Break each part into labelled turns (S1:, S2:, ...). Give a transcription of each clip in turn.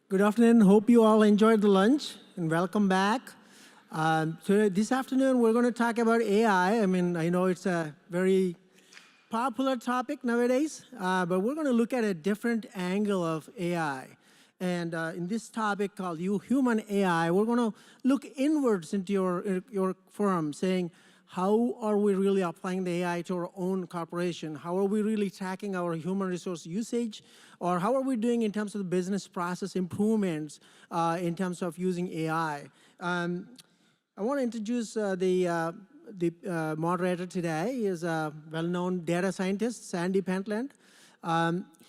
S1: Good afternoon. Hope you all enjoyed the lunch, and welcome back. So this afternoon, we're going to talk about AI. I mean, I know it's a very popular topic nowadays, but we're going to look at a different angle of AI. And in this topic called HumanAI, we're going to look inwards into your firm, saying, how are we really applying the AI to our own corporation? How are we really tracking our human resource usage? Or how are we doing in terms of the business process improvements in terms of using AI? I want to introduce the moderator today. He is a well-known data scientist, Sandy Pentland.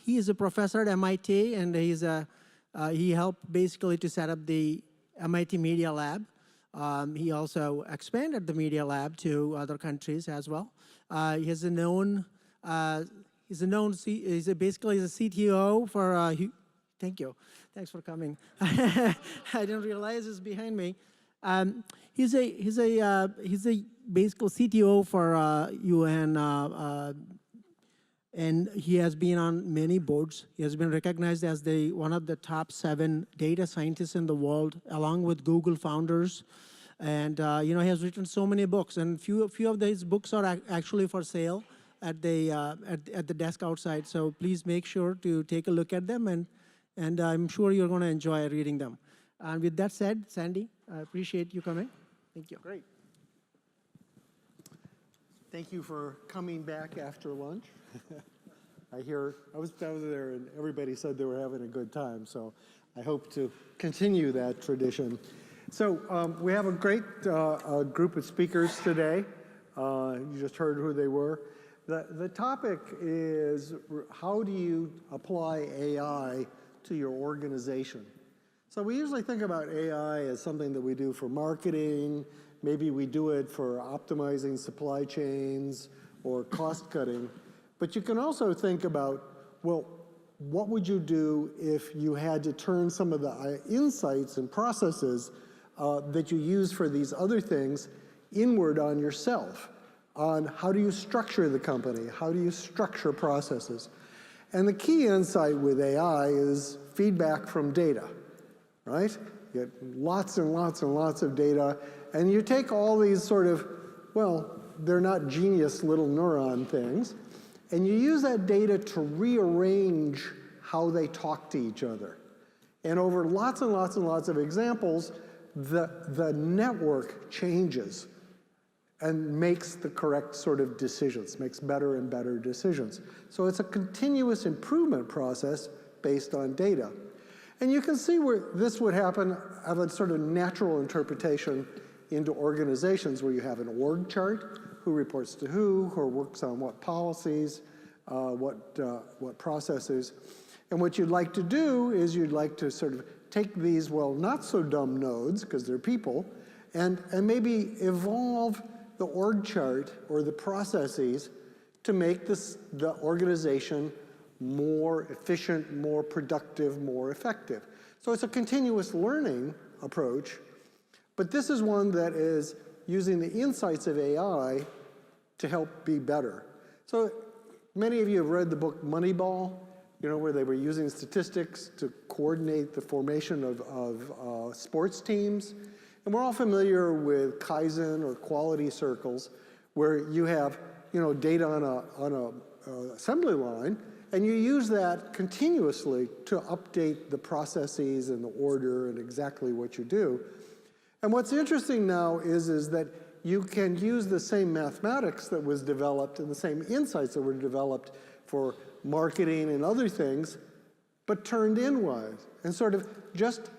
S1: He is a professor at MIT, and he helped basically to set up the MIT Media Lab. He also expanded the Media Lab to other countries as well. He's basically the CTO for, thank you, thanks for coming. I didn't realize it's behind me. He's a basically CTO for UN, and he has been on many boards. He has been recognized as one of the top 7 data scientists in the world, along with Google founders. And he has written so many books, and few of his books are actually for sale at the desk outside. So please make sure to take a look at them, and I'm sure you're going to enjoy reading them. And with that said, Sandy, I appreciate you coming. Thank you.
S2: Great. Thank you for coming back after lunch. I was there and everybody said they were having a good time, so I hope to continue that tradition. So we have a great group of speakers today. You just heard who they were. The topic is, how do you apply AI to your organization? So we usually think about AI as something that we do for marketing. Maybe we do it for optimizing supply chains or cost cutting. But you can also think about, well, what would you do if you had to turn some of the insights and processes that you use for these other things inward on yourself, on how do you structure the company, how do you structure processes. And the key insight with AI is feedback from data, right? You get lots and lots and lots of data, and you take all these sort of, well, they're not genius little neuron things, and you use that data to rearrange how they talk to each other. And over lots and lots and lots of examples, the network changes and makes the correct sort of decisions, makes better and better decisions. So it's a continuous improvement process based on data. And you can see where this would happen, have a sort of natural interpretation into organizations where you have an org chart, who reports to who works on what policies, what processes. And what you'd like to do is you'd like to sort of take these, well, not so dumb nodes, because they're people, and maybe evolve the org chart or the processes to make the organization more efficient, more productive, more effective. So it's a continuous learning approach, but this is one that is using the insights of AI to help be better. So many of you have read the book Moneyball, where they were using statistics to coordinate the formation of sports teams. And we're all familiar with Kaizen or quality circles, where you have data on a assembly line, and you use that continuously to update the processes and the order and exactly what you do. And what's interesting now is that you can use the same mathematics that was developed and the same insights that were developed for marketing and other things, but turned inwise. And sort of just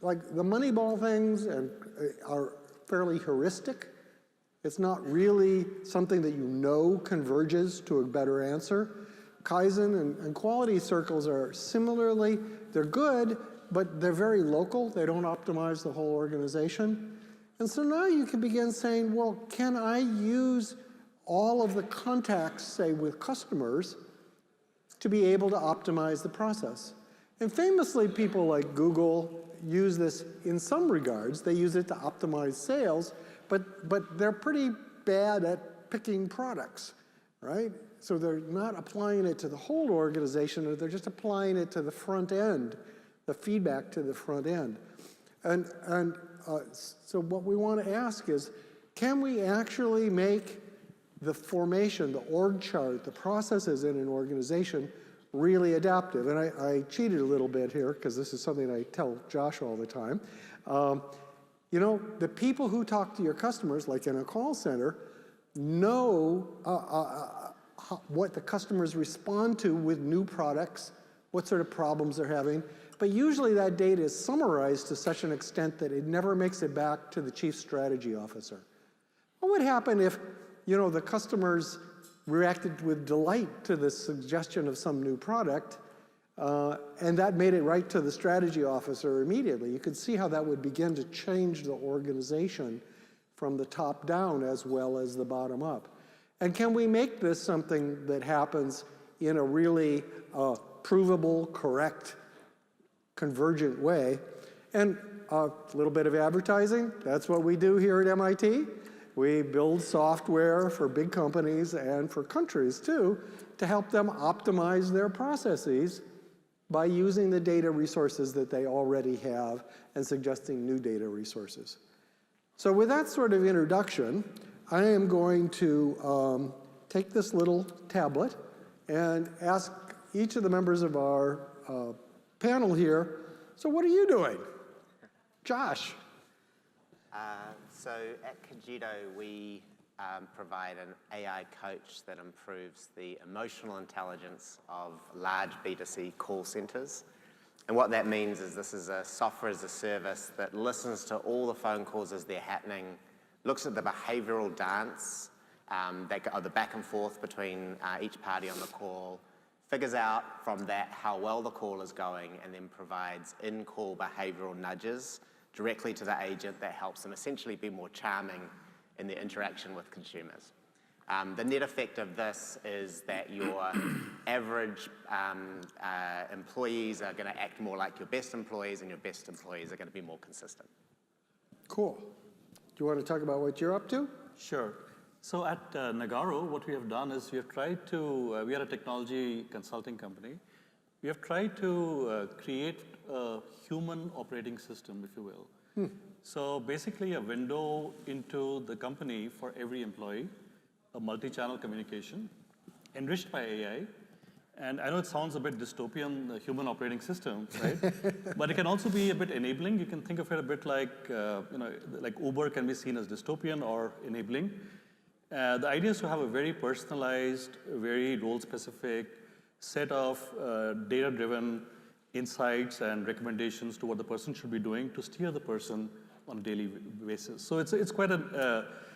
S2: like the Moneyball things are fairly heuristic. It's not really something that converges to a better answer. Kaizen and quality circles are similarly, they're good, but they're very local. They don't optimize the whole organization. And so now you can begin saying, well, can I use all of the contacts, say, with customers to be able to optimize the process? And famously, people like Google use this in some regards. They use it to optimize sales, but they're pretty bad at picking products, right? So they're not applying it to the whole organization, or they're just applying it to the front end the feedback to the front end. So what we want to ask is, can we actually make the formation, the org chart, the processes in an organization really adaptive? And I cheated a little bit here because this is something I tell Josh all the time. You know, the people who talk to your customers, like in a call center, know what the customers respond to with new products, what sort of problems they're having. But usually that data is summarized to such an extent that it never makes it back to the chief strategy officer. What would happen if, you know, the customers reacted with delight to the suggestion of some new product, and that made it right to the strategy officer immediately? You could see how that would begin to change the organization from the top down as well as the bottom up. And can we make this something that happens in a really provable, correct, convergent way? And a little bit of advertising, that's what we do here at MIT. We build software for big companies and for countries too, to help them optimize their processes by using the data resources that they already have and suggesting new data resources. So with that sort of introduction, I am going to take this little tablet and ask each of the members of our panel here, so what are you doing? Josh.
S3: So at Cogito, we provide an AI coach that improves the emotional intelligence of large B2C call centers. And what that means is this is a software as a service that listens to all the phone calls as they're happening, looks at the behavioral dance, the back and forth between each party on the call, figures out from that how well the call is going, and then provides in-call behavioral nudges directly to the agent that helps them essentially be more charming in their interaction with consumers. The net effect of this is that your average employees are going to act more like your best employees, and your best employees are going to be more consistent.
S2: Cool. Do you want to talk about what you're up to?
S4: Sure. So at Nagarro, what we have done is we have tried to, we are a technology consulting company. We have tried to create a human operating system, if you will. So basically a window into the company for every employee, a multi-channel communication, enriched by AI. And I know it sounds a bit dystopian, the human operating system, right? But it can also be a bit enabling. You can think of it a bit like, like Uber can be seen as dystopian or enabling. The idea is to have a very personalized, very role-specific set of data-driven insights and recommendations to what the person should be doing to steer the person on a daily basis. So it's quite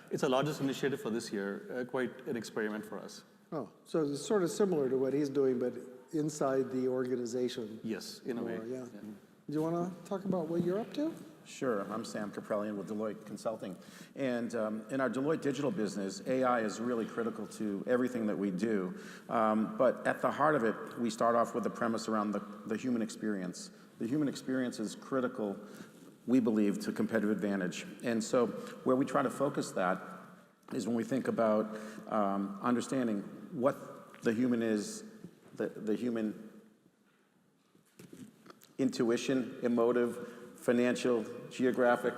S4: it's the largest initiative for this year, quite an experiment for us.
S2: Oh, so it's sort of similar to what he's doing, but inside the organization.
S4: Yes, in a way.
S2: Yeah. Do you want to talk about what you're up to?
S5: Sure. I'm Sam Kapreilian with Deloitte Consulting. And in our Deloitte digital business, AI is really critical to everything that we do. But at the heart of it, we start off with the premise around the human experience. The human experience is critical, we believe, to competitive advantage. And so where we try to focus that is when we think about understanding what the human is, the human intuition, emotive, financial, geographic,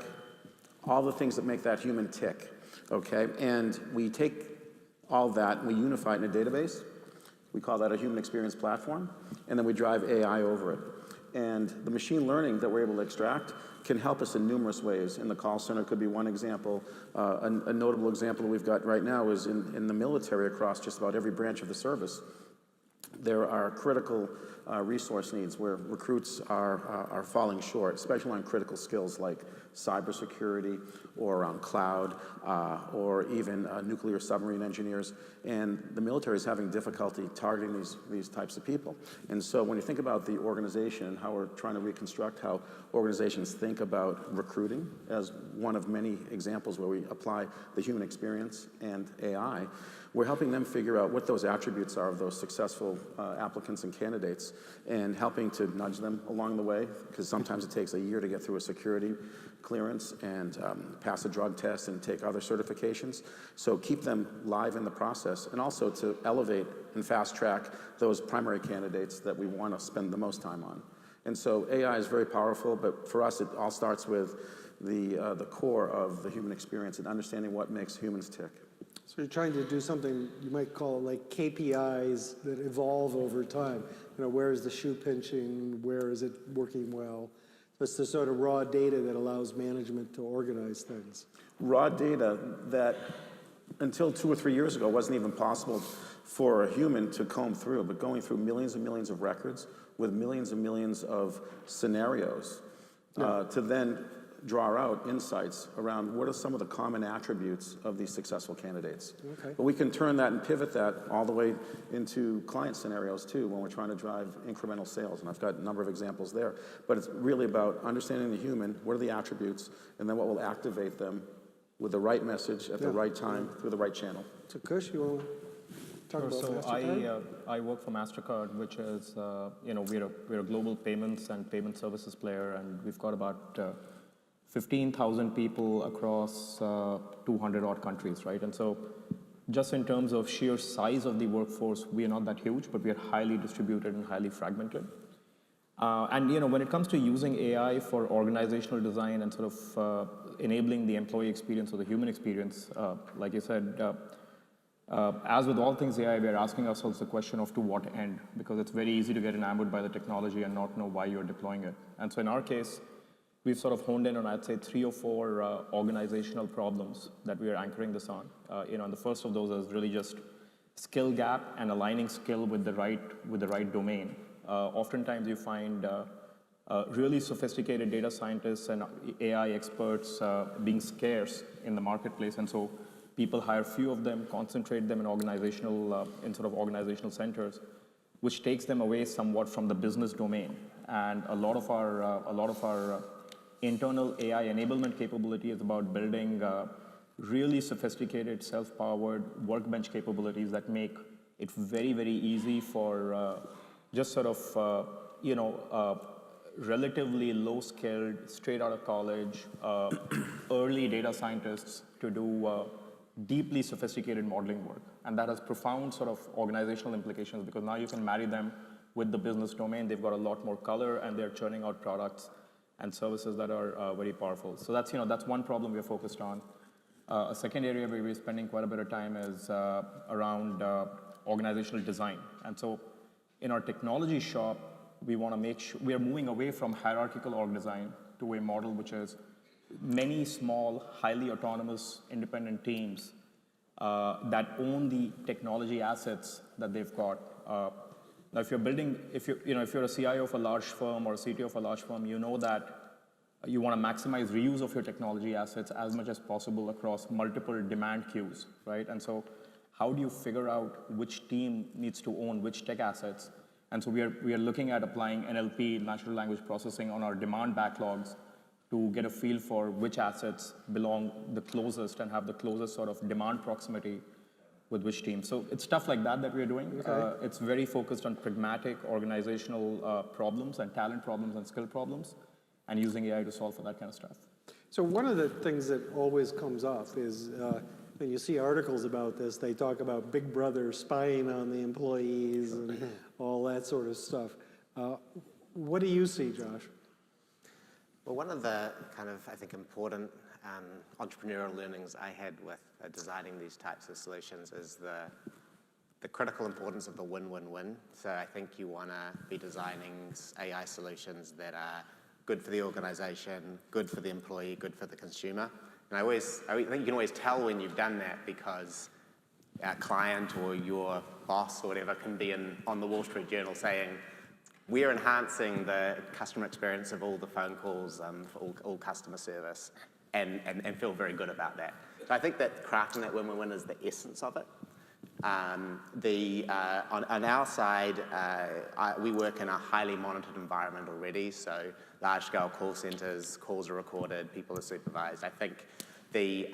S5: all the things that make that human tick, okay? And we take all that and we unify it in a database. We call that a human experience platform, and then we drive AI over it. And the machine learning that we're able to extract can help us in numerous ways. In the call center could be one example. A notable example we've got right now is in the military across just about every branch of the service. There are critical resource needs where recruits are falling short, especially on critical skills like cybersecurity or around cloud or even nuclear submarine engineers. And the military is having difficulty targeting these types of people. And so when you think about the organization and how we're trying to reconstruct how organizations think about recruiting as one of many examples where we apply the human experience and AI, we're helping them figure out what those attributes are of those successful applicants and candidates and helping to nudge them along the way, because sometimes it takes a year to get through a security clearance and pass a drug test and take other certifications. So keep them live in the process, and also to elevate and fast track those primary candidates that we want to spend the most time on. And so AI is very powerful, but for us, it all starts with the core of the human experience and understanding what makes humans tick.
S2: So you're trying to do something you might call like KPIs that evolve over time. You know, where is the shoe pinching? Where is it working well? So it's the sort of raw data that allows management to organize things.
S5: Raw data that until 2 or 3 years ago wasn't even possible for a human to comb through, but going through millions and millions of records with millions and millions of scenarios to then draw out insights around what are some of the common attributes of these successful candidates.
S2: Okay.
S5: But we can turn that and pivot that all the way into client scenarios too when we're trying to drive incremental sales. And I've got a number of examples there. But it's really about understanding the human, what are the attributes, and then what will activate them with the right message at the right time through the right channel.
S2: So Kush, you want to talk about Mastercard?
S6: I work for Mastercard, which is, we're a global payments and payment services player, and we've got about 15,000 people across 200 odd countries, right? And so just in terms of sheer size of the workforce, we are not that huge, but we are highly distributed and highly fragmented. And when it comes to using AI for organizational design and sort of enabling the employee experience or the human experience, like you said, as with all things AI, we are asking ourselves the question of to what end, because it's very easy to get enamored by the technology and not know why you're deploying it. And so in our case, we've sort of honed in on, I'd say, 3 or 4 organizational problems that we are anchoring this on. And the first of those is really just skill gap and aligning skill with the right domain. Oftentimes you find really sophisticated data scientists and AI experts being scarce in the marketplace, and so people hire few of them, concentrate them in organizational centers, which takes them away somewhat from the business domain. And a lot of our internal AI enablement capability is about building really sophisticated, self-powered workbench capabilities that make it very, very easy for just sort of, relatively low-skilled, straight out of college, early data scientists to do deeply sophisticated modeling work. And that has profound sort of organizational implications, because now you can marry them with the business domain. They've got a lot more color, and they're churning out products and services that are very powerful. So that's one problem we're focused on. A second area where we're spending quite a bit of time is around organizational design. And so in our technology shop, we want to make sure we are moving away from hierarchical org design to a model which is many small, highly autonomous, independent teams that own the technology assets that they've got. Now, if you're a CIO of a large firm or a CTO of a large firm, you know that you want to maximize reuse of your technology assets as much as possible across multiple demand queues, right? And so how do you figure out which team needs to own which tech assets? And so we are looking at applying NLP, natural language processing, on our demand backlogs to get a feel for which assets belong the closest and have the closest sort of demand proximity with which team. So it's stuff like that we're doing. Okay. It's very focused on pragmatic organizational problems and talent problems and skill problems, and using AI to solve for that kind of stuff.
S2: So one of the things that always comes up is when you see articles about this, they talk about Big Brother spying on the employees and all that sort of stuff. What do you see, Josh?
S3: Well, one of the kind of, I think, important entrepreneurial learnings I had with designing these types of solutions is the critical importance of the win-win-win. So I think you want to be designing AI solutions that are good for the organization, good for the employee, good for the consumer. And I think you can always tell when you've done that, because a client or your boss or whatever can be on the Wall Street Journal saying, we're enhancing the customer experience of all the phone calls for all customer service, and feel very good about that. So I think that crafting that win-win-win is the essence of it. On our side, we work in a highly monitored environment already, so large-scale call centers, calls are recorded, people are supervised. I think the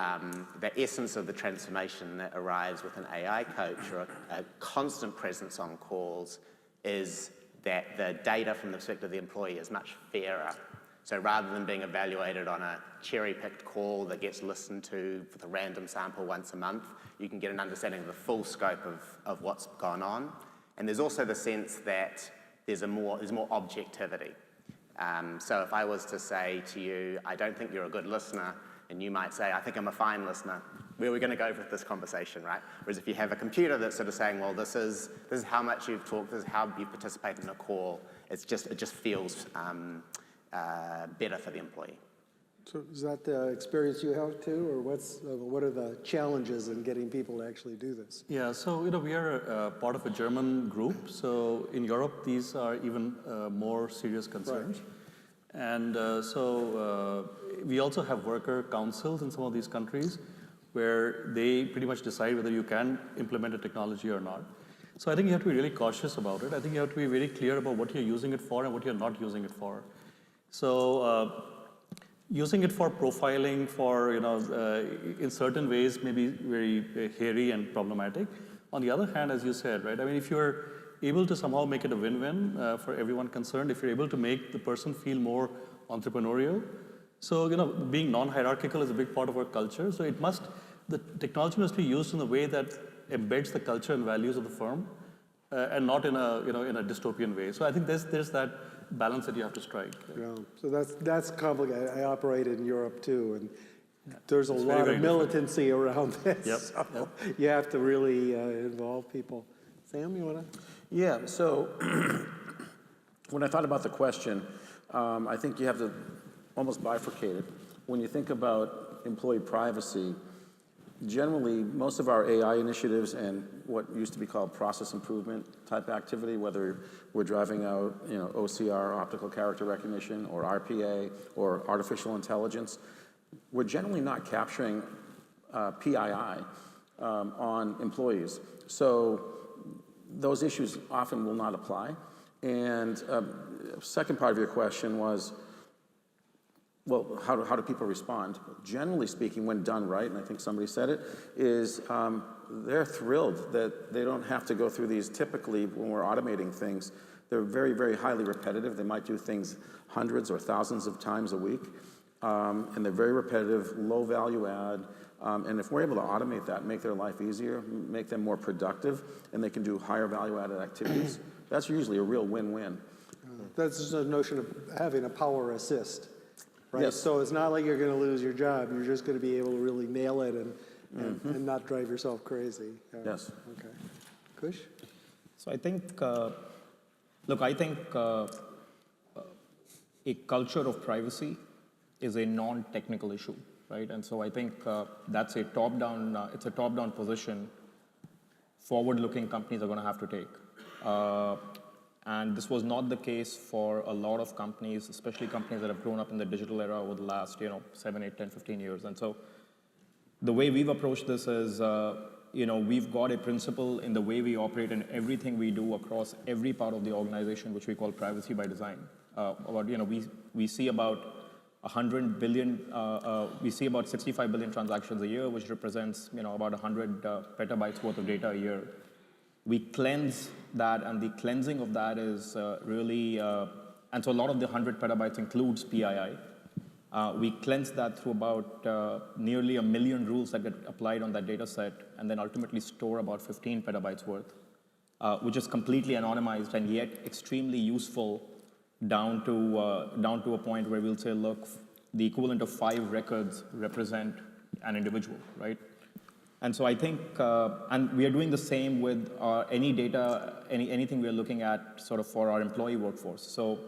S3: essence of the transformation that arrives with an AI coach or a constant presence on calls is that the data from the perspective of the employee is much fairer. So rather than being evaluated on a cherry-picked call that gets listened to for the random sample once a month, you can get an understanding of the full scope of what's gone on. And there's also the sense that there's more objectivity. So if I was to say to you, I don't think you're a good listener, and you might say, I think I'm a fine listener, where are we going to go with this conversation, right? Whereas if you have a computer that's sort of saying, well, this is how much you've talked, this is how you've participated in a call, it just feels better for the employee.
S2: So is that the experience you have too, or what are the challenges in getting people to actually do this?
S4: Yeah, so we are part of a German group. So in Europe, these are even more serious concerns. Right. And we also have worker councils in some of these countries where they pretty much decide whether you can implement a technology or not. So I think you have to be really cautious about it. I think you have to be very clear about what you're using it for and what you're not using it for. So using it for profiling, for in certain ways, maybe very hairy and problematic. On the other hand, as you said, right? I mean, if you're able to somehow make it a win-win for everyone concerned, if you're able to make the person feel more entrepreneurial, so being non-hierarchical is a big part of our culture. So the technology must be used in a way that embeds the culture and values of the firm, and not in a dystopian way. So I think there's that balance that you have to strike.
S2: Yeah. So that's complicated. I operated in Europe too, and there's a lot
S4: very
S2: of militancy around this.
S4: Yep.
S2: So you have to really involve people. Sam, you want to?
S5: Yeah, so when I thought about the question, I think you have to almost bifurcate it. When you think about employee privacy, generally, most of our AI initiatives and what used to be called process improvement type activity, whether we're driving out OCR, optical character recognition, or RPA, or artificial intelligence, we're generally not capturing PII on employees. So those issues often will not apply. And second part of your question was, well, how do people respond? Generally speaking, when done right, and I think somebody said it, is they're thrilled that they don't have to go through these. Typically, when we're automating things, they're very, very highly repetitive. They might do things hundreds or thousands of times a week, and they're very repetitive, low value add. And if we're able to automate that, make their life easier, make them more productive, and they can do higher value added activities, that's usually a real win-win.
S2: That's just a notion of having a power assist. Right?
S5: Yes.
S2: So it's not like you're going to lose your job. You're just going to be able to really nail it and not drive yourself crazy.
S5: Yes.
S2: Okay. Kush?
S6: So I think, a culture of privacy is a non-technical issue, right? And so I think that's a top-down, it's a top-down position forward-looking companies are going to have to take. And this was not the case for a lot of companies, especially companies that have grown up in the digital era over the last 7, 8, 10, 15 years. And so the way we've approached this is, we've got a principle in the way we operate and everything we do across every part of the organization, which we call privacy by design. We see about 100 billion, we see about 65 billion transactions a year, which represents about 100 petabytes worth of data a year. We cleanse that, and the cleansing of that is really, and so a lot of the 100 petabytes includes PII. We cleanse that through about nearly 1 million rules that get applied on that data set, and then ultimately store about 15 petabytes worth, which is completely anonymized and yet extremely useful down to a point where we'll say, look, the equivalent of 5 records represent an individual, right? And so I think, and we are doing the same with any data, anything we are looking at sort of for our employee workforce. So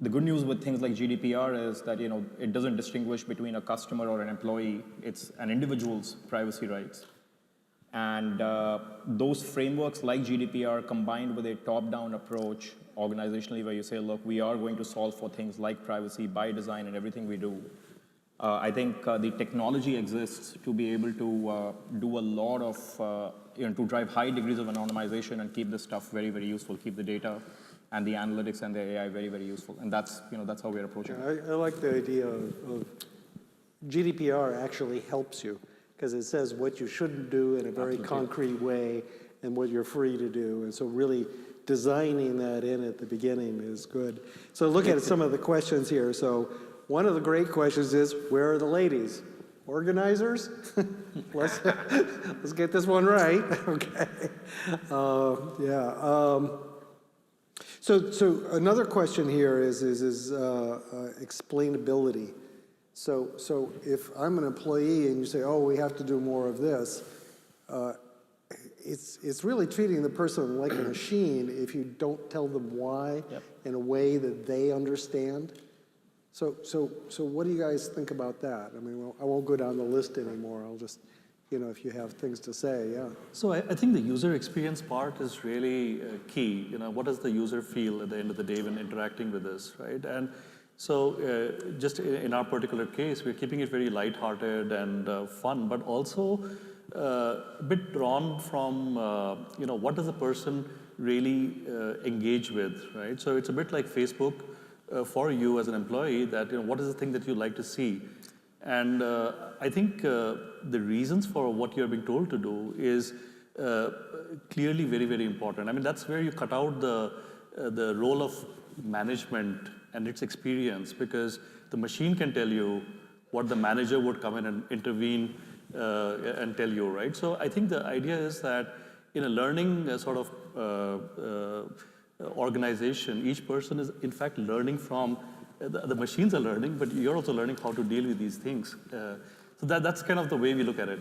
S6: the good news with things like GDPR is that it doesn't distinguish between a customer or an employee. It's an individual's privacy rights. And those frameworks like GDPR combined with a top-down approach organizationally where you say, look, we are going to solve for things like privacy by design in everything we do. I think the technology exists to be able to do a lot of, to drive high degrees of anonymization and keep this stuff very, very useful, keep the data and the analytics and the AI very, very useful. And that's how we're approaching it.
S2: I like the idea of GDPR actually helps you because it says what you shouldn't do in a very concrete way and what you're free to do. And so really designing that in at the beginning is good. So look at some of the questions here. So one of the great questions is, where are the ladies? Organizers? Let's get this one right. Okay. So another question here is explainability. So if I'm an employee and you say, oh, we have to do more of this, it's really treating the person like a machine if you don't tell them why in a way that they understand. So what do you guys think about that? I mean, well, I won't go down the list anymore. I'll just, if you have things to say, yeah.
S4: So I think the user experience part is really key. What does the user feel at the end of the day when interacting with this, right? And so just in our particular case, we're keeping it very lighthearted and fun, but also a bit drawn from, what does the person really engage with, right? So it's a bit like Facebook for you as an employee that, what is the thing that you like to see? And I think the reasons for what you're being told to do is clearly very, very important. I mean, that's where you cut out the role of management and its experience, because the machine can tell you what the manager would come in and intervene and tell you, right? So I think the idea is that in a learning sort of organization, each person is in fact learning from, the machines are learning, but you're also learning how to deal with these things. So that's kind of the way we look at it.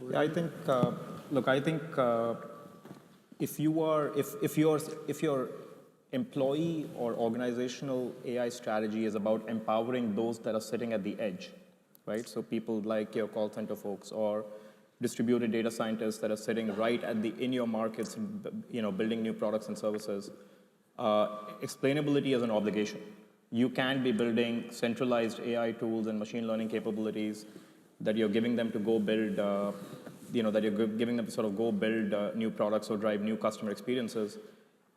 S6: Yeah, I think, if your employee or organizational AI strategy is about empowering those that are sitting at the edge, right? So people like your call center folks or distributed data scientists that are sitting right in your markets, building new products and services. Explainability is an obligation. You can't be building centralized AI tools and machine learning capabilities that you're giving them to go build, that you're giving them to sort of go build new products or drive new customer experiences,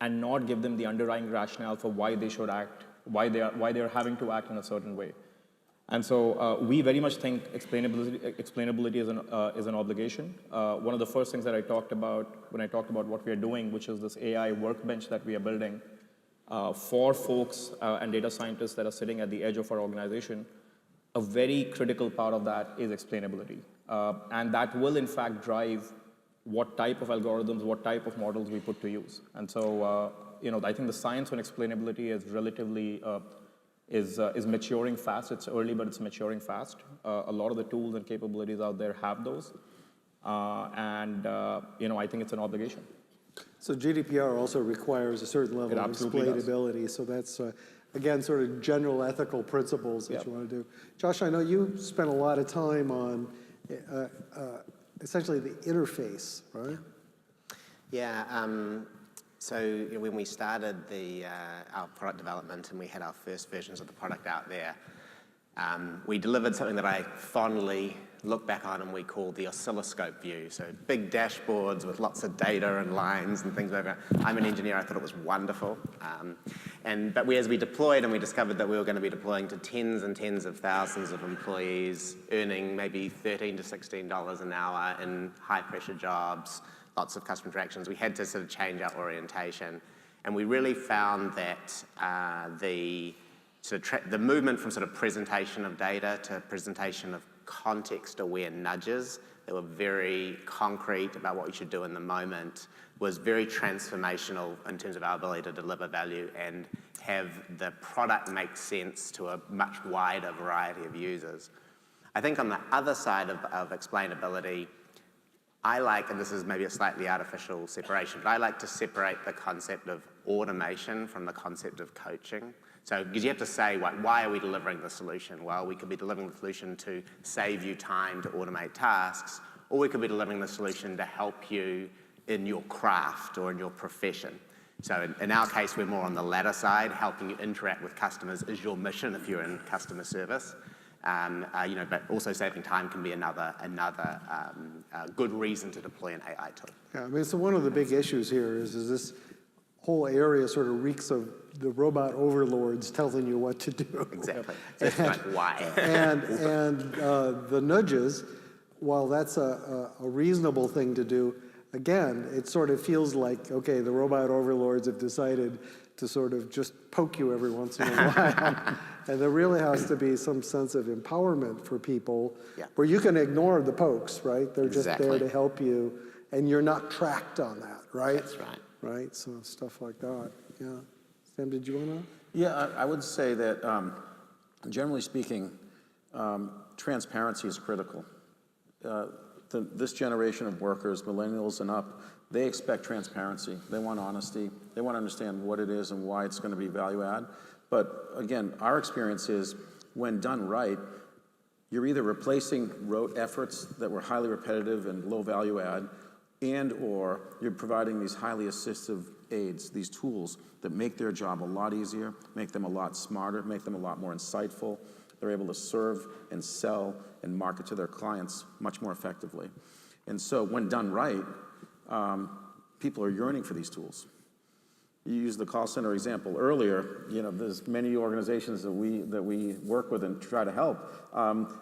S6: and not give them the underlying rationale for why they should act, why they're having to act in a certain way. And so we very much think explainability is an obligation. One of the first things that I talked about when I talked about what we are doing, which is this AI workbench that we are building for folks and data scientists that are sitting at the edge of our organization, a very critical part of that is explainability. And that will, in fact, drive what type of algorithms, what type of models we put to use. And so, I think the science on explainability is relatively is maturing fast. It's early, but it's maturing fast. A lot of the tools and capabilities out there have those. I think it's an obligation.
S2: So GDPR also requires a certain level of explainability.
S6: Does.
S2: So that's, again, sort of general ethical principles that you want to do. Josh, I know you spent a lot of time on essentially the interface, right?
S3: Yeah. So when we started our product development and we had our first versions of the product out there, we delivered something that I fondly look back on and we call the oscilloscope view. So big dashboards with lots of data and lines and things like that. I'm an engineer, I thought it was wonderful. But as we deployed and we discovered that we were going to be deploying to tens and tens of thousands of employees earning maybe $13 to $16 an hour in high pressure jobs, lots of customer interactions, we had to sort of change our orientation. And we really found that the movement from sort of presentation of data to presentation of context-aware nudges that were very concrete about what you should do in the moment was very transformational in terms of our ability to deliver value and have the product make sense to a much wider variety of users. I think on the other side of explainability, I like, and this is maybe a slightly artificial separation, but I like to separate the concept of automation from the concept of coaching. So, because you have to say, why are we delivering the solution? Well, we could be delivering the solution to save you time to automate tasks, or we could be delivering the solution to help you in your craft or in your profession. So in our case, we're more on the latter side. Helping you interact with customers is your mission if you're in customer service. But also saving time can be another good reason to deploy an AI tool.
S2: Yeah, I mean, so one of the big issues here is this whole area sort of reeks of the robot overlords telling you what to do.
S3: Exactly. That's why.
S2: And the nudges, while that's a reasonable thing to do, again, it sort of feels like, okay, the robot overlords have decided to sort of just poke you every once in a while. And there really has to be some sense of empowerment for people where you can ignore the pokes, right? They're just there to help you, and you're not tracked on that, right?
S3: That's right.
S2: right? So stuff like that, yeah. Sam, did you want to?
S5: Yeah, I would say that generally speaking, transparency is critical. This generation of workers, millennials and up, they expect transparency. They want honesty. They want to understand what it is and why it's going to be value add. But again, our experience is when done right, you're either replacing rote efforts that were highly repetitive and low value add, and or you're providing these highly assistive aids, these tools that make their job a lot easier, make them a lot smarter, make them a lot more insightful. They're able to serve and sell and market to their clients much more effectively. And so when done right, people are yearning for these tools. You used the call center example earlier. You know, there's many organizations that we work with and try to help.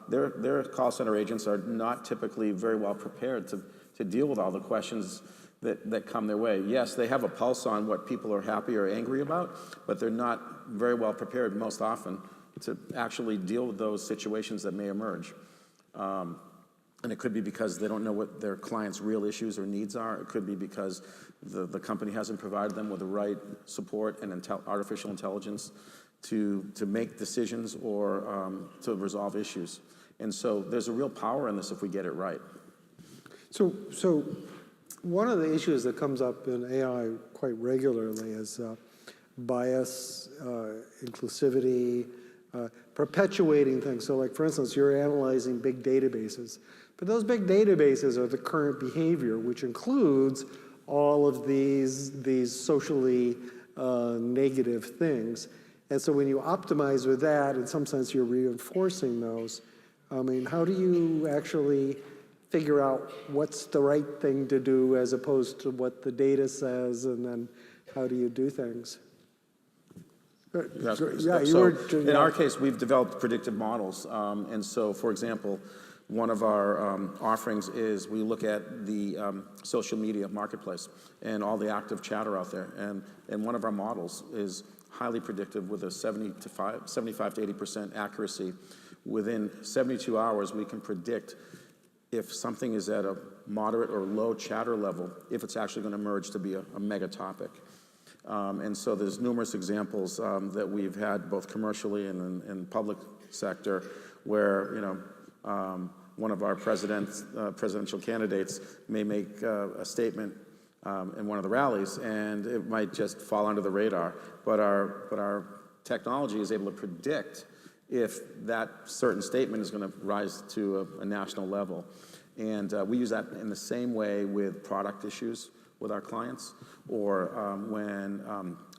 S5: Their call center agents are not typically very well prepared to deal with all the questions that come their way. Yes, they have a pulse on what people are happy or angry about, but they're not very well prepared most often to actually deal with those situations that may emerge. And it could be because they don't know what their clients' real issues or needs are. It could be because the company hasn't provided them with the right support and artificial intelligence to make decisions or to resolve issues. And so there's a real power in this if we get it right.
S2: So one of the issues that comes up in AI quite regularly is bias, inclusivity, perpetuating things. So like, for instance, you're analyzing big databases, but those big databases are the current behavior, which includes all of these socially negative things. And so when you optimize with that, in some sense, you're reinforcing those. I mean, how do you actually figure out what's the right thing to do as opposed to what the data says, and then how do you do things?
S5: In our case, we've developed predictive models. And so, for example, one of our offerings is we look at the social media marketplace and all the active chatter out there. And one of our models is highly predictive with a 75 to 80% accuracy. Within 72 hours, we can predict if something is at a moderate or low chatter level, if it's actually going to emerge to be a mega topic. And so there's numerous examples that we've had both commercially and in public sector where, you know, one of our presidential candidates may make a statement in one of the rallies, and it might just fall under the radar. But our technology is able to predict if that certain statement is going to rise to a national level. And we use that in the same way with product issues with our clients, or when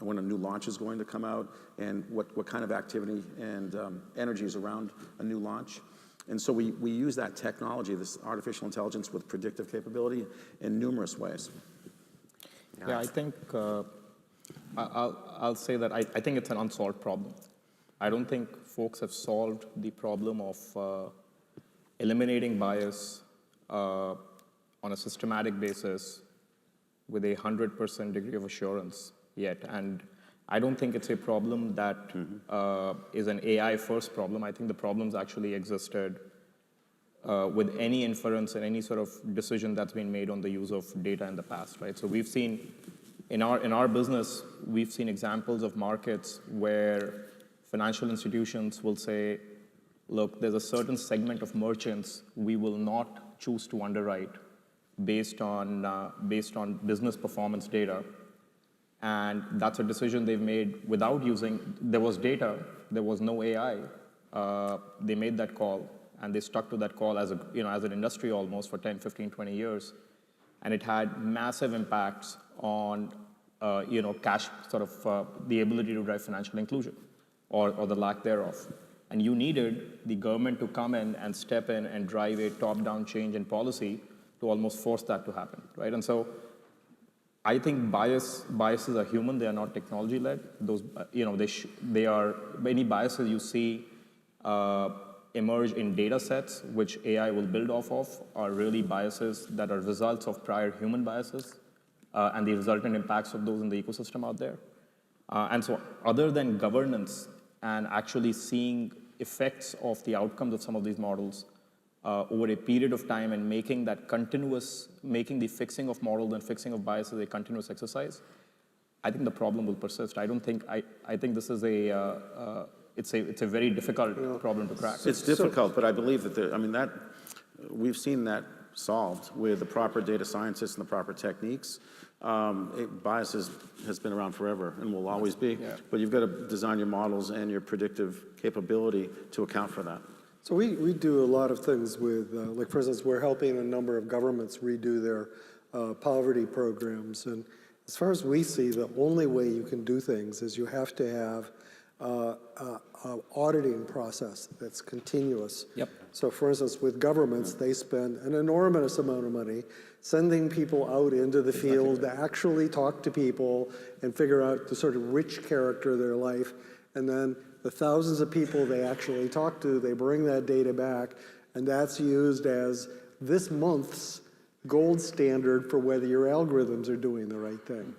S5: a new launch is going to come out, and what kind of activity and energy is around a new launch. And so we use that technology, this artificial intelligence with predictive capability, in numerous ways.
S6: Yeah, I think I'll say that I think it's an unsolved problem. I don't think folks have solved the problem of eliminating bias on a systematic basis with 100% degree of assurance yet. And I don't think it's a problem that is an AI-first problem. I think the problems actually existed with any inference and any sort of decision that's been made on the use of data in the past, right? So we've seen, in our business, we've seen examples of markets where financial institutions will say, look, there's a certain segment of merchants we will not choose to underwrite based on business performance data. And that's a decision they've made without using, there was data, there was no AI. They made that call, and they stuck to that call as an industry almost for 10, 15, 20 years. And it had massive impacts on, cash, sort of the ability to drive financial inclusion or the lack thereof. And you needed the government to come in and step in and drive a top-down change in policy to almost force that to happen, right? And so I think biases are human, they are not technology-led. Those, they are, any biases you see emerge in data sets, which AI will build off of, are really biases that are results of prior human biases and the resultant impacts of those in the ecosystem out there. And so other than governance and actually seeing effects of the outcomes of some of these models, over a period of time and making the fixing of models and fixing of biases a continuous exercise, I think the problem will persist. I think this is it's a very difficult problem to crack.
S5: It's difficult, but I believe that we've seen that solved with the proper data scientists and the proper techniques. Bias has been around forever and will always be, but you've got to design your models and your predictive capability to account for that.
S2: So we do a lot of things with, like for instance, we're helping a number of governments redo their poverty programs. And as far as we see, the only way you can do things is you have to have an auditing process that's continuous.
S6: Yep.
S2: So for instance, with governments, they spend an enormous amount of money sending people out into the field to actually talk to people and figure out the sort of rich character of their life. And then the thousands of people they actually talk to, they bring that data back, and that's used as this month's gold standard for whether your algorithms are doing the right thing.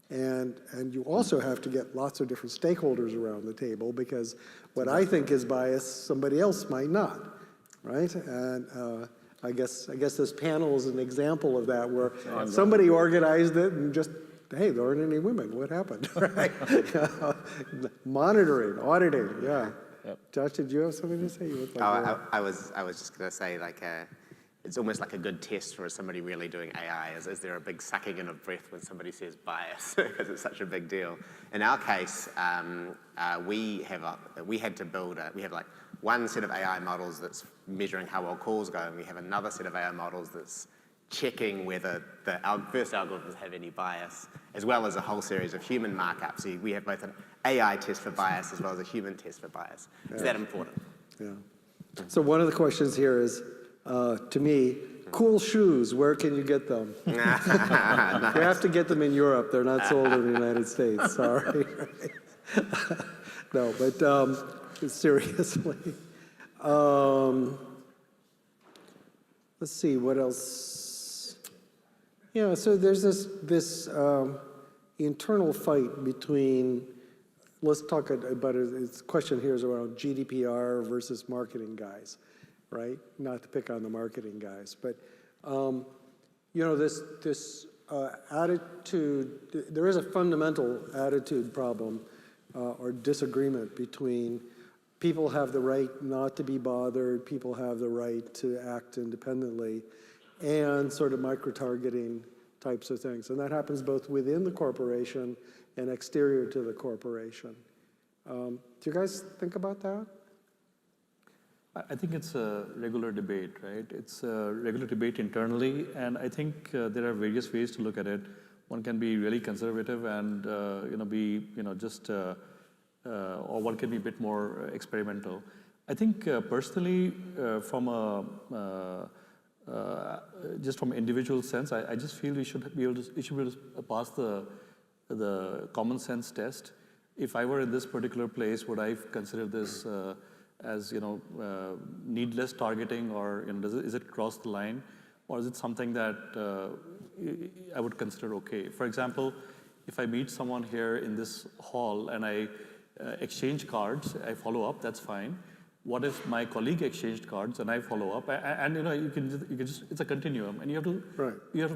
S2: And you also have to get lots of different stakeholders around the table, because what I think is biased, somebody else might not, right? And I guess this panel is an example of that, where somebody organized it and just, hey, there aren't any women. What happened? Right? Monitoring, auditing, yeah.
S6: Yep.
S2: Josh, did you have something to say? You look like
S3: I was just going to say, like, it's almost like a good test for somebody really doing AI. Is there a big sucking in of breath when somebody says bias, because it's such a big deal? In our case, we have like one set of AI models that's measuring how well calls go, and we have another set of AI models that's checking whether the first algorithms have any bias, as well as a whole series of human markups. So we have both an AI test for bias as well as a human test for bias. Is that important?
S2: Yeah. So one of the questions here is, to me, cool shoes, where can you get them? You have to get them in Europe. They're not sold in the United States, sorry. No, but seriously. Let's see, what else? Yeah, so there's this internal fight between, let's talk about it, the question here is around GDPR versus marketing guys, right? Not to pick on the marketing guys, but this attitude, there is a fundamental attitude problem or disagreement between people have the right not to be bothered, people have the right to act independently, and sort of micro-targeting types of things. And that happens both within the corporation and exterior to the corporation. Do you guys think about that?
S4: I think it's a regular debate, right? It's a regular debate internally, and I think there are various ways to look at it. One can be really conservative and or one can be a bit more experimental. I think personally, just from individual sense, I just feel we should be able to pass the common sense test. If I were in this particular place, would I consider this as needless targeting, or is it cross the line, or is it something that I would consider okay? For example, if I meet someone here in this hall and I exchange cards, I follow up, that's fine. What if my colleague exchanged cards and I follow up? And you can just it's a continuum, and you have to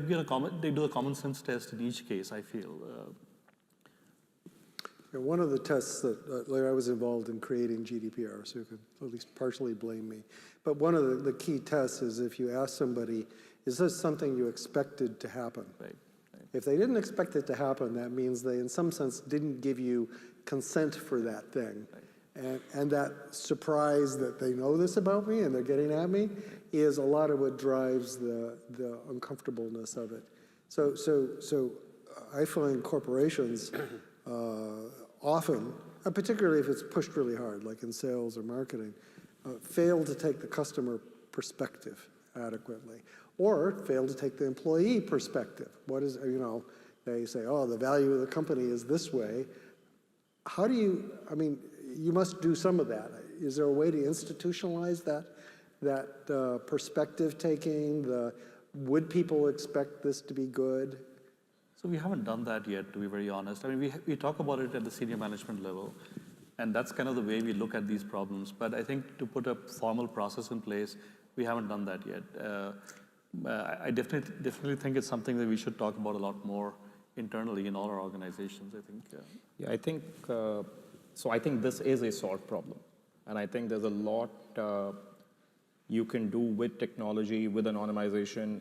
S4: be they do a common sense test in each case, I feel.
S2: One of the tests that I was involved in creating GDPR, so you can at least partially blame me. But one of the key tests is if you ask somebody, is this something you expected to happen?
S4: Right.
S2: If they didn't expect it to happen, that means they, in some sense, didn't give you consent for that thing. Right. And that surprise that they know this about me and they're getting at me is a lot of what drives the uncomfortableness of it. So I find corporations often, particularly if it's pushed really hard, like in sales or marketing, fail to take the customer perspective adequately, or fail to take the employee perspective. What is, they say, oh, the value of the company is this way. How do you, you must do some of that. Is there a way to institutionalize that perspective taking? Would people expect this to be good?
S4: So we haven't done that yet, to be very honest. We talk about it at the senior management level, and that's kind of the way we look at these problems. But I think to put a formal process in place, We haven't done that yet. I definitely think it's something that we should talk about a lot more internally in all our organizations, I think.
S6: Yeah, I think, so I think this is a solved problem. And I think there's a lot you can do with technology, with anonymization,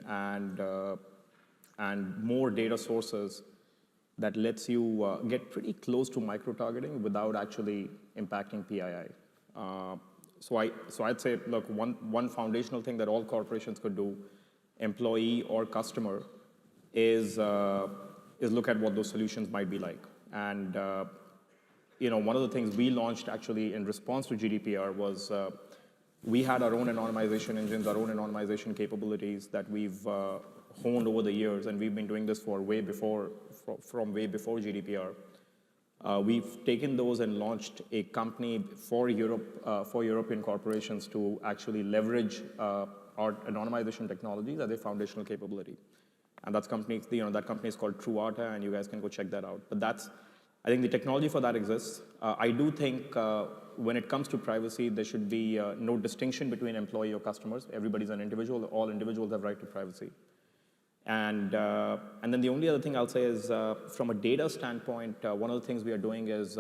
S6: and more data sources that lets you get pretty close to micro-targeting without actually impacting PII. So I'd say, look, one foundational thing that all corporations could do, employee or customer, is look at what those solutions might be like. And one of the things we launched actually in response to GDPR was we had our own anonymization engines, our own anonymization capabilities that we've honed over the years, and we've been doing this from way before GDPR. We've taken those and launched a company for Europe, for European corporations to actually leverage our anonymization technologies as a foundational capability. And that company is called TruArta, and you guys can go check that out. But I think the technology for that exists. I do think when it comes to privacy, there should be no distinction between employee or customers. Everybody's an individual. All individuals have right to privacy. And then the only other thing I'll say is, from a data standpoint, one of the things we are doing is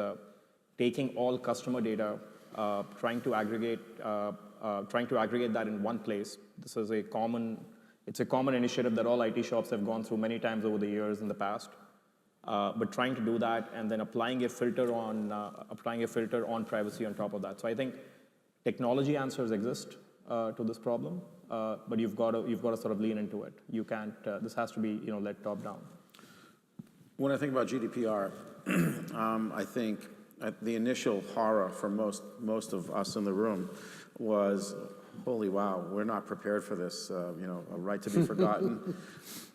S6: taking all customer data, trying to aggregate that in one place. This is it's a common initiative that all IT shops have gone through many times over the years in the past. But trying to do that and then applying a filter on privacy on top of that. So I think technology answers exist to this problem, but you've got to sort of lean into it. You can't. This has to be led top down.
S5: When I think about GDPR, I think the initial horror for most of us in the room was, holy wow, we're not prepared for this. A right to be forgotten.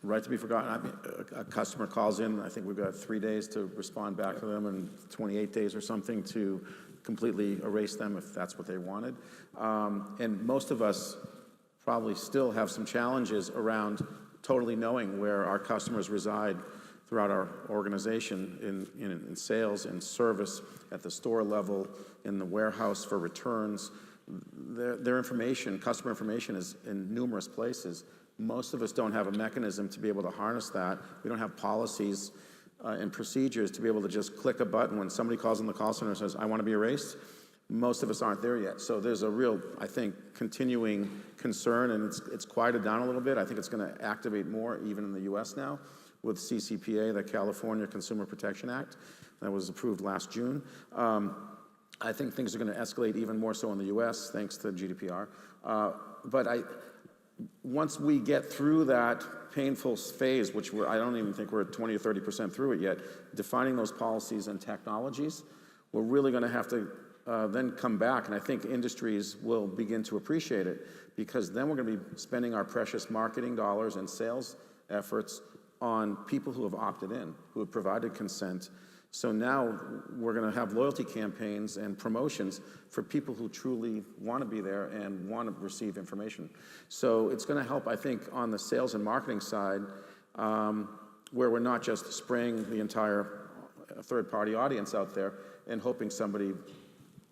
S5: Right to be forgotten. I mean, a customer calls in. I think we've got 3 days to respond back to them, and 28 days or something to completely erase them if that's what they wanted. And most of us probably still have some challenges around totally knowing where our customers reside throughout our organization in sales, in service, at the store level, in the warehouse for returns. Their information, customer information, is in numerous places. Most of us don't have a mechanism to be able to harness that. We don't have policies and procedures to be able to just click a button when somebody calls in the call center and says, I want to be erased. Most of us aren't there yet. So there's a real, I think, continuing concern, and it's quieted down a little bit. I think it's going to activate more even in the US now with CCPA, the California Consumer Protection Act, that was approved last June. I think things are going to escalate even more so in the US thanks to GDPR. But once we get through that painful phase, which I don't even think we're at 20 or 30% through it yet, defining those policies and technologies, we're really going to have to then come back, and I think industries will begin to appreciate it, because then we're going to be spending our precious marketing dollars and sales efforts on people who have opted in, who have provided consent. So now we're going to have loyalty campaigns and promotions for people who truly want to be there and want to receive information. So it's going to help, I think, on the sales and marketing side, where we're not just spraying the entire third-party audience out there and hoping somebody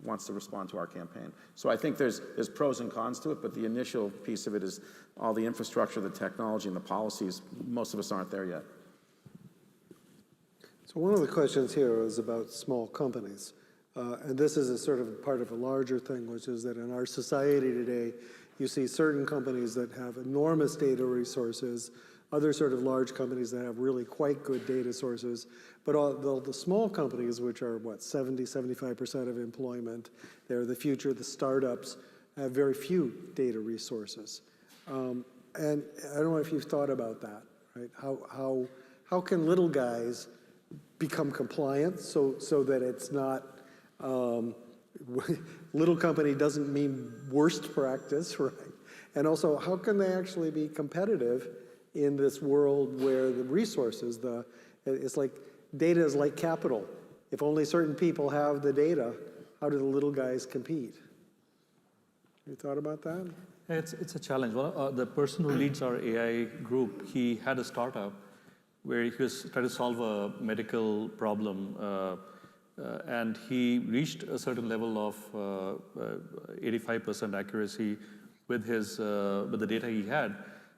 S5: wants to respond to our campaign. So I think there's pros and cons to it, but the initial piece of it is all the infrastructure, the technology, and the policies. Most of us aren't there yet.
S2: So one of the questions here is about small companies. And this is a sort of part of a larger thing, which is that in our society today, you see certain companies that have enormous data resources, other sort of large companies that have really quite good data sources, but all the small companies, which are, 75% of employment, they're the future, the startups, have very few data resources. And I don't know if you've thought about that, right? How can little guys become compliant so that it's not, little company doesn't mean worst practice, right? And also, how can they actually be competitive in this world where the resources, it's like data is like capital. If only certain people have the data, how do the little guys compete? You thought about that?
S4: It's a challenge. Well, the person who leads our AI group, he had a startup where he was trying to solve a medical problem, and he reached a certain level of 85% accuracy with the data he had.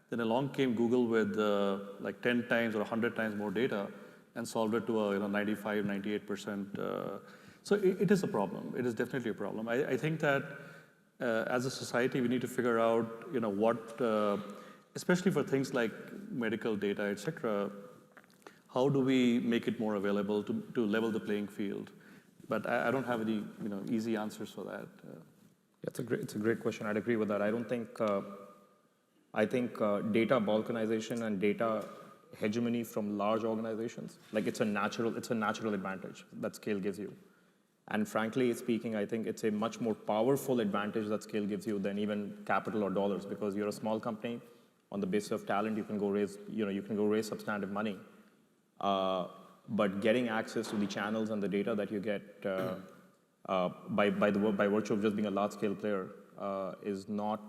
S4: Then along came Google with like 10 times or 100 times more data and solved it to a 95, 98%. So it is a problem. It is definitely a problem. I think that as a society, we need to figure out what, especially for things like medical data, et cetera, how do we make it more available to level the playing field? But I don't have any easy answers for that.
S6: It's a great question. I'd agree with that. I think data balkanization and data hegemony from large organizations, like it's a natural advantage that scale gives you. And frankly speaking, I think it's a much more powerful advantage that scale gives you than even capital or dollars, because you're a small company. On the basis of talent, you can go raise substantive money. But getting access to the channels and the data that you get by virtue of just being a large-scale player is not.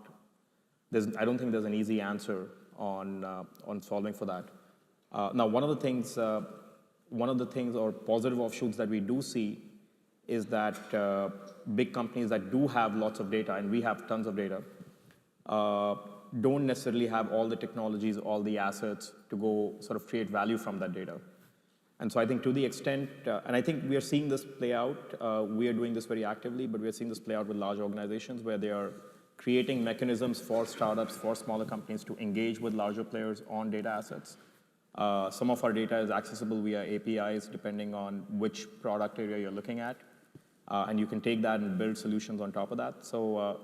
S6: I don't think there's an easy answer on solving for that. Now, one of the things or positive offshoots that we do see is that big companies that do have lots of data, and we have tons of data, don't necessarily have all the technologies, all the assets to go sort of create value from that data. And so I think to the extent, and I think we are seeing this play out, we are doing this very actively, but we are seeing this play out with large organizations where they are creating mechanisms for startups, for smaller companies to engage with larger players on data assets. Some of our data is accessible via APIs, depending on which product area you're looking at. And you can take that and build solutions on top of that. So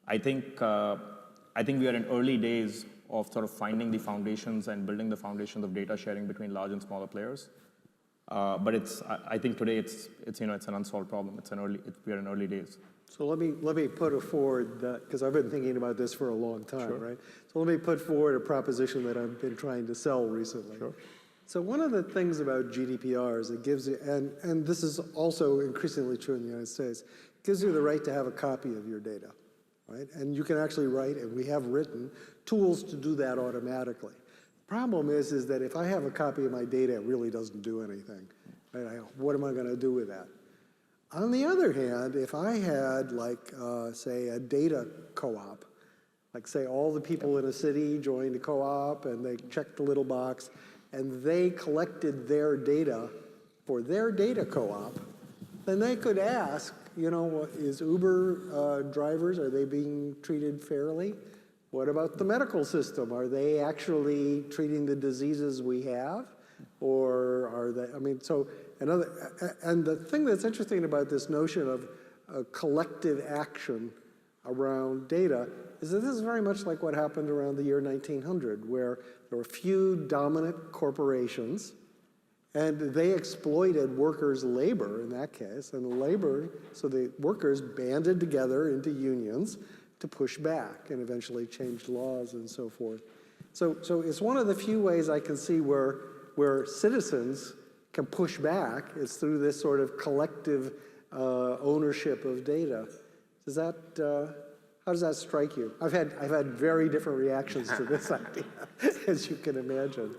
S6: I think we are in early days of sort of finding the foundations and building the foundations of data sharing between large and smaller players. But I think today it's an unsolved problem. We are in early days.
S2: So let me put it forward, because I've been thinking about this for a long time,
S6: Sure.
S2: right? So let me put forward a proposition that I've been trying to sell recently.
S6: Sure.
S2: So one of the things about GDPR is it gives you, and this is also increasingly true in the United States, gives you the right to have a copy of your data, right? And you can actually write, and we have written, tools to do that automatically. The problem is that if I have a copy of my data, it really doesn't do anything. Right? What am I going to do with that? On the other hand, if I had, like, say, a data co-op, like, say, all the people in a city joined a co-op, and they checked the little box, and they collected their data for their data co-op, then they could ask, is Uber drivers, are they being treated fairly? What about the medical system? Are they actually treating the diseases we have? Or are they, and the thing that's interesting about this notion of collective action around data is that this is very much like what happened around the year 1900, where there were a few dominant corporations, and they exploited workers' labor in that case, and so the workers banded together into unions to push back and eventually changed laws and so forth. So it's one of the few ways I can see where citizens can push back is through this sort of collective ownership of data. How does that strike you? I've had very different reactions to this idea, as you can imagine.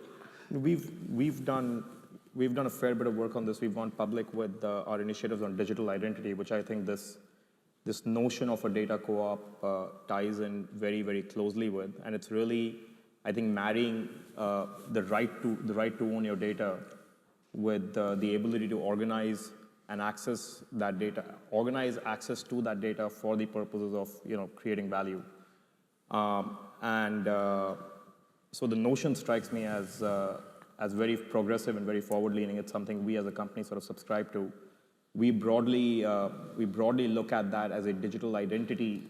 S6: We've done a fair bit of work on this. We've gone public with our initiatives on digital identity, which I think this notion of a data co-op ties in very, very closely with, and it's really, I think, marrying the right to own your data with the ability to organize and access that data, organize access to that data for the purposes of creating value. So the notion strikes me as very progressive and very forward-leaning. It's something we as a company sort of subscribe to. We broadly look at that as a digital identity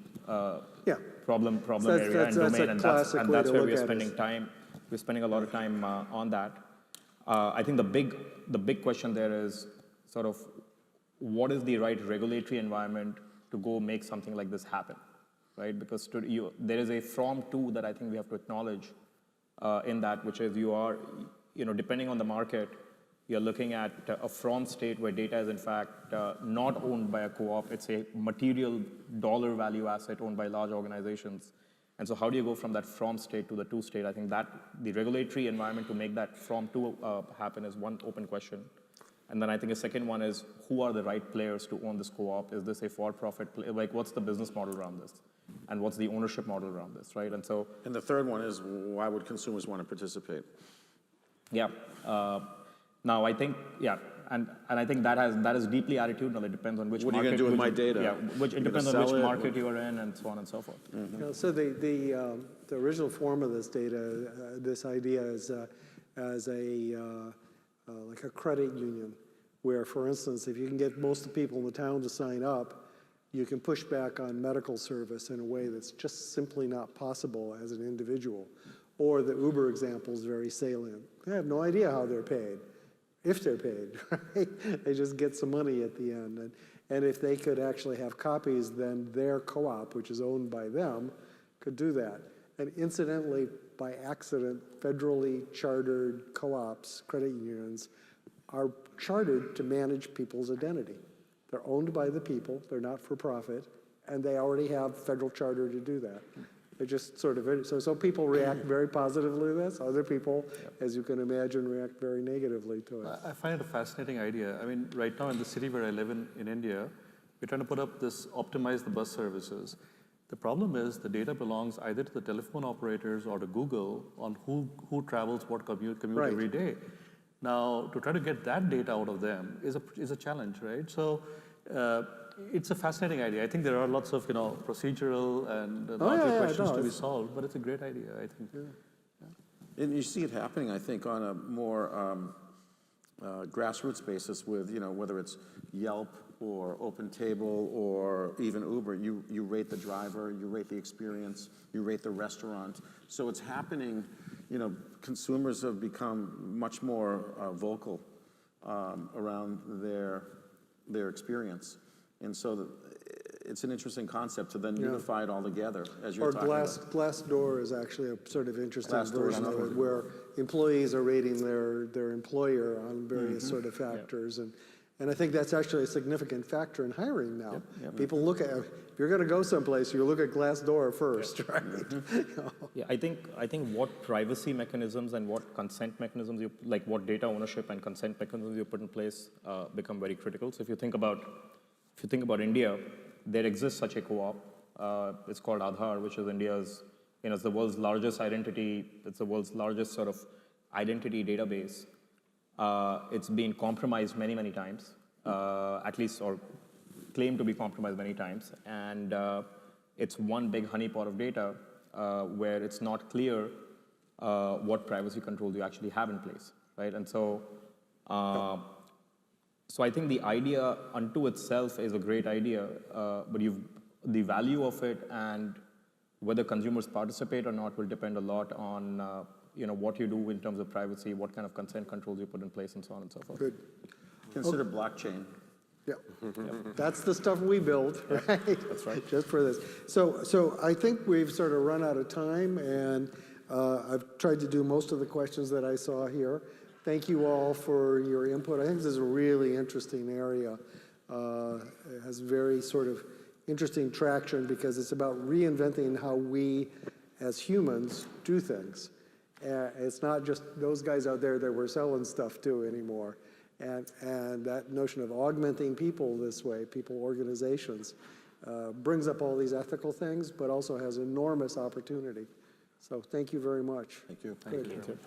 S6: problem area and domain, and that's where we're spending time. We're spending a lot of time on that. I think the big question there is sort of what is the right regulatory environment to go make something like this happen, right? Because there is a from to that I think we have to acknowledge in that, which is you are, depending on the market, you're looking at a from state where data is in fact not owned by a co-op. It's a material dollar value asset owned by large organizations. And so how do you go from that from state to the to state? I think that the regulatory environment to make that from to happen is one open question. And then I think a second one is, who are the right players to own this co-op? Is this a for-profit play? Like, what's the business model around this? and what's the ownership model around this, right? And so,
S5: And the third one is, why would consumers want to participate?
S6: yeah. Now I think, yeah, and I think that is deeply attitudinal. It depends on which
S5: What are you
S6: market.
S5: going to do with my
S6: which-
S5: data?
S6: Yeah,
S5: You're
S6: it depends
S5: gonna
S6: on which
S5: sell it?
S6: market you are in, and so on and so forth.
S2: So the original form of this data, this idea is as a like a credit union, where, for instance, if you can get most of the people in the town to sign up, you can push back on medical service in a way that's just simply not possible as an individual. Or the Uber example is very salient. They have no idea how they're paid, if they're paid, right? They just get some money at the end. And if they could actually have copies, then their co-op, which is owned by them, could do that. And incidentally, by accident, federally chartered co-ops, credit unions, are chartered to manage people's identity. They're owned by the people, they're not for profit, and they already have federal charter to do that. They just sort of, so people react very positively to this. Other people, as you can imagine, react very negatively to it.
S4: I find it a fascinating idea. I mean, right now in the city where I live in India, we're trying to put up this, optimize the bus services. The problem is the data belongs either to the telephone operators or to Google on who travels what commute
S2: Right.
S4: every day. Now, to try to get that data out of them is a challenge, right? So it's a fascinating idea. I think there are lots of procedural and larger questions to be solved, but it's a great idea, I think. Yeah.
S5: And you see it happening, I think, on a more grassroots basis with, whether it's Yelp or OpenTable or even Uber. You rate the driver, you rate the experience, you rate the restaurant. So it's happening. Consumers have become much more vocal around their experience. And so it's an interesting concept to then unify it all together, as you're talking about.
S2: Glassdoor is actually a sort of interesting
S5: Glassdoor,
S2: version of it, where employees are rating their employer on various sort of factors. And I think that's actually a significant factor in hiring now. People look at, if you're going to go someplace, you look at Glassdoor first, right?
S6: Yeah, I think what privacy mechanisms and what consent mechanisms like what data ownership and consent mechanisms you put in place become very critical. So if you think about India, there exists such a co-op. It's called Aadhaar, which is India's, it's the world's largest identity. It's the world's largest sort of identity database. It's been compromised many, many times, at least, or claimed to be compromised many times. And it's one big honeypot of data where it's not clear what privacy controls you actually have in place, right? And so, so I think the idea unto itself is a great idea, but the value of it and whether consumers participate or not will depend a lot on what you do in terms of privacy, what kind of consent controls you put in place, and so on and so forth.
S2: Good.
S5: Consider blockchain.
S2: Yeah, that's the stuff we build, right?
S6: That's right.
S2: Just for this. So I think we've sort of run out of time, and I've tried to do most of the questions that I saw here. Thank you all for your input. I think this is a really interesting area. It has very sort of interesting traction because it's about reinventing how we, as humans, do things. It's not just those guys out there that we're selling stuff to anymore. And that notion of augmenting people this way, people, organizations, brings up all these ethical things, but also has enormous opportunity. So thank you very much.
S5: Thank you.
S3: Thank you.